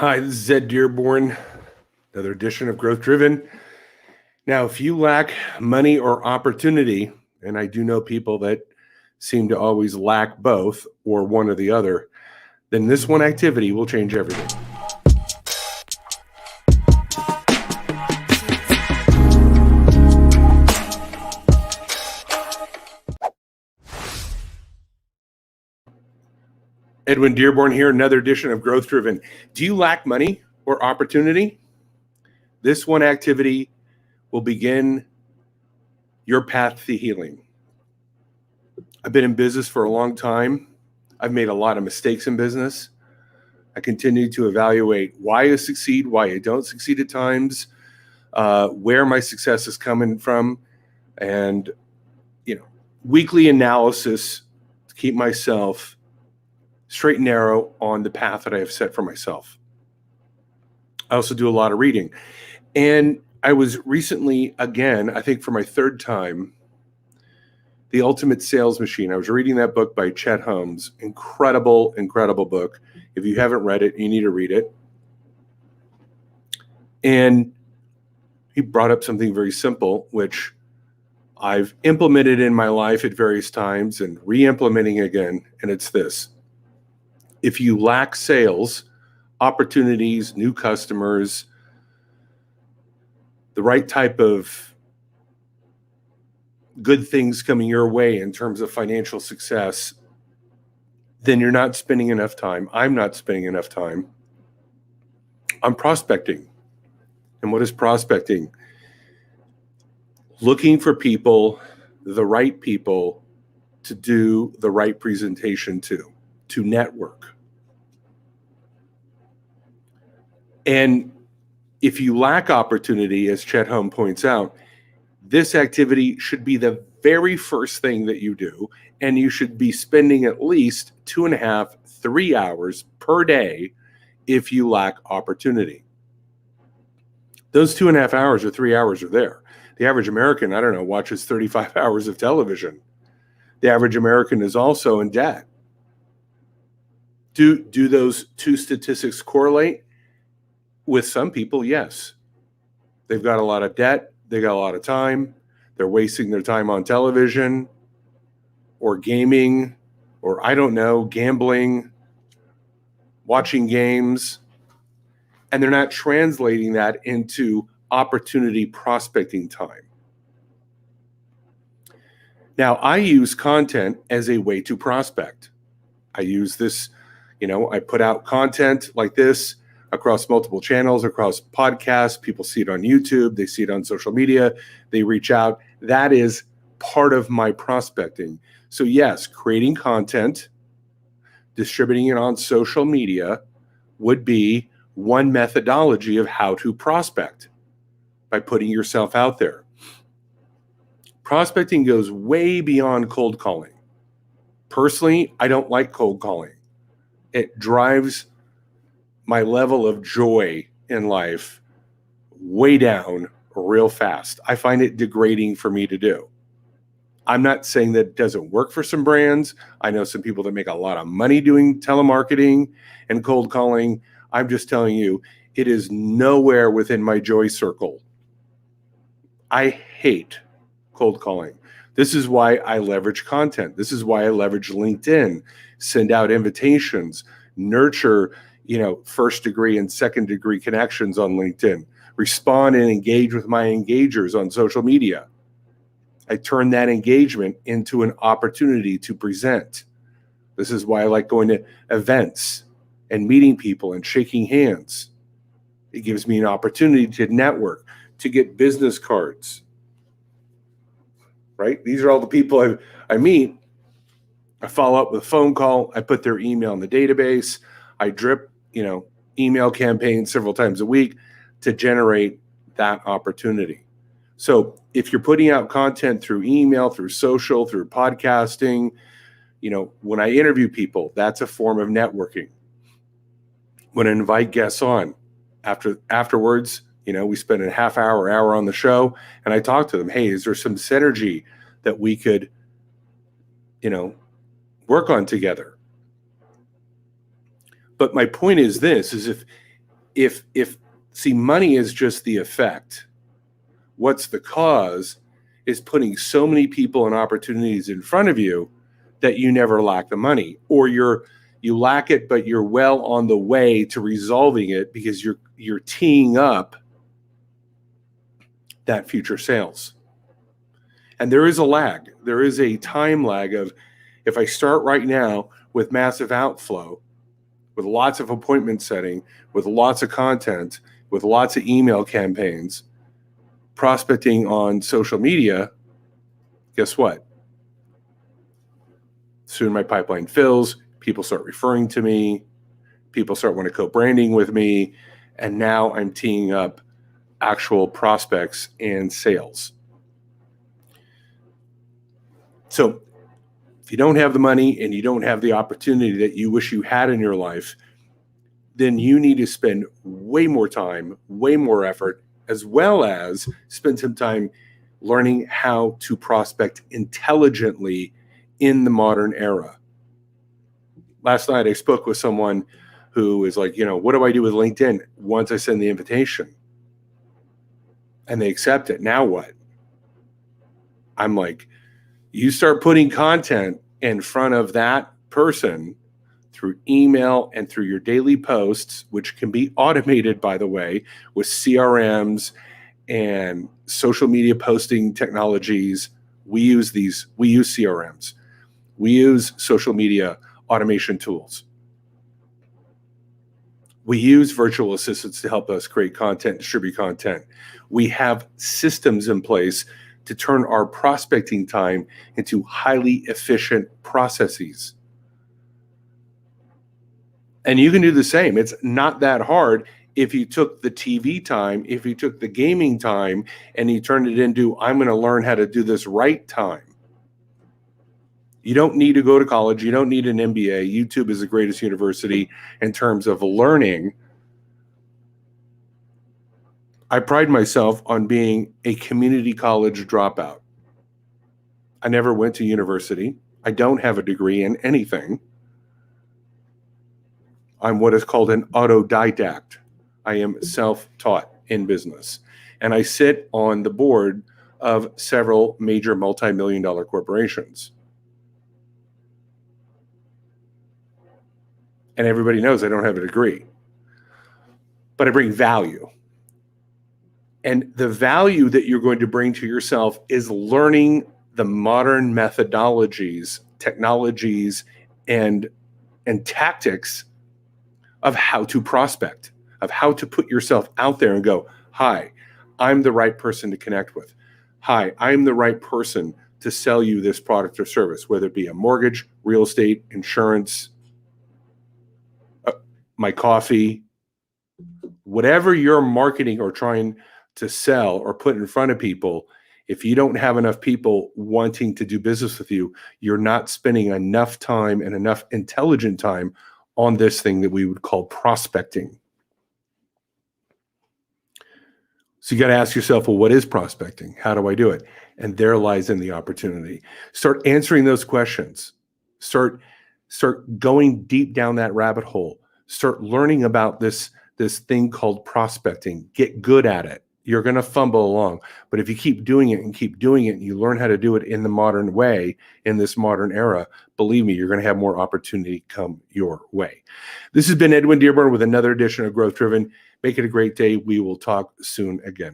Hi, this is Zed Dearborn, another edition of Growth Driven. Now, if you lack money or opportunity, and I do know people that seem to always lack both or one or the other, then this one activity will change everything. Edwin Dearborn here, another edition of Growth Driven. Do you lack money or opportunity? This one activity will begin your path to healing. I've been in business for a long time. I've made a lot of mistakes in business. I continue to evaluate why I succeed, why I don't succeed at times, where my success is coming from, and weekly analysis to keep myself straight and narrow on the path that I have set for myself. I also do a lot of reading. And I was recently, again, I think for my third time, The Ultimate Sales Machine. I was reading that book by Chet Holmes. Incredible, incredible book. If you haven't read it, you need to read it. And he brought up something very simple, which I've implemented in my life at various times and re-implementing again, and it's this. If you lack sales, opportunities, new customers, the right type of good things coming your way in terms of financial success, then you're not spending enough time. I'm not spending enough time on prospecting. And what is prospecting? Looking for people, the right people, to do the right presentation to network. And if you lack opportunity, as Chet Holmes points out, this activity should be the very first thing that you do, and you should be spending at least 2.5, 3 hours per day if you lack opportunity. Those 2.5 hours or 3 hours are there. The average American, I don't know, watches 35 hours of television. The average American is also in debt. Do those two statistics correlate? With some people, yes. They've got a lot of debt. They got a lot of time. They're wasting their time on television or gaming or, I don't know, gambling, watching games. And they're not translating that into opportunity prospecting time. Now, I use content as a way to prospect. I use this, I put out content like this across multiple channels, across podcasts. People see it on YouTube. They see it on social media. They reach out. That is part of my prospecting. So yes, creating content, distributing it on social media would be one methodology of how to prospect, by putting yourself out there. Prospecting goes way beyond cold calling. Personally, I don't like cold calling. It drives my level of joy in life way down real fast. I find it degrading for me to do. I'm not saying that it doesn't work for some brands. I know some people that make a lot of money doing telemarketing and cold calling. I'm just telling you, it is nowhere within my joy circle. I hate cold calling. This is why I leverage content. This is why I leverage LinkedIn, send out invitations, nurture first degree and second degree connections on LinkedIn, respond and engage with my engagers on social media. I turn that engagement into an opportunity to present. This is why I like going to events and meeting people and shaking hands. It gives me an opportunity to network, to get business cards, right? These are all the people I meet. I follow up with a phone call. I put their email in the database. I drip email campaigns several times a week to generate that opportunity. So if you're putting out content through email, through social, through podcasting, when I interview people, that's a form of networking. When I invite guests on, afterwards, we spend a half hour on the show, and I talk to them. Hey, is there some synergy that we could, work on together? But my point is this, is if see, money is just the effect. What's the cause is putting so many people and opportunities in front of you that you never lack the money, or you lack it, but you're well on the way to resolving it because you're teeing up that future sales. And there is a lag. There is a time lag of, if I start right now with massive outflow, with lots of appointment setting, with lots of content, with lots of email campaigns, prospecting on social media, guess what? Soon my pipeline fills, people start referring to me, people start wanting to co-branding with me, and now I'm teeing up actual prospects and sales. So if you don't have the money and you don't have the opportunity that you wish you had in your life, then you need to spend way more time, way more effort, as well as spend some time learning how to prospect intelligently in the modern era. Last night, I spoke with someone who is like, what do I do with LinkedIn once I send the invitation? And they accept it. Now what? I'm like, you start putting content in front of that person through email and through your daily posts, which can be automated, by the way, with CRMs and social media posting technologies. We use CRMs. We use social media automation tools. We use virtual assistants to help us create content, distribute content. We have systems in place to turn our prospecting time into highly efficient processes. And you can do the same. It's not that hard if you took the TV time, if you took the gaming time, and you turned it into, I'm going to learn how to do this right time. You don't need to go to college. You don't need an MBA. YouTube is the greatest university in terms of learning. I pride myself on being a community college dropout. I never went to university. I don't have a degree in anything. I'm what is called an autodidact. I am self-taught in business. And I sit on the board of several major multi-million-dollar corporations. And everybody knows I don't have a degree. But I bring value. And the value that you're going to bring to yourself is learning the modern methodologies, technologies, and tactics of how to prospect, of how to put yourself out there and go, hi, I'm the right person to connect with. Hi, I'm the right person to sell you this product or service, whether it be a mortgage, real estate, insurance, my coffee, whatever you're marketing or trying to sell or put in front of people. If you don't have enough people wanting to do business with you, you're not spending enough time and enough intelligent time on this thing that we would call prospecting. So you got to ask yourself, well, what is prospecting? How do I do it? And there lies in the opportunity. Start answering those questions. Start going deep down that rabbit hole. Start learning about this thing called prospecting. Get good at it. You're going to fumble along. But if you keep doing it and keep doing it, and you learn how to do it in the modern way, in this modern era, believe me, you're going to have more opportunity come your way. This has been Edwin Dearborn with another edition of Growth Driven. Make it a great day. We will talk soon again.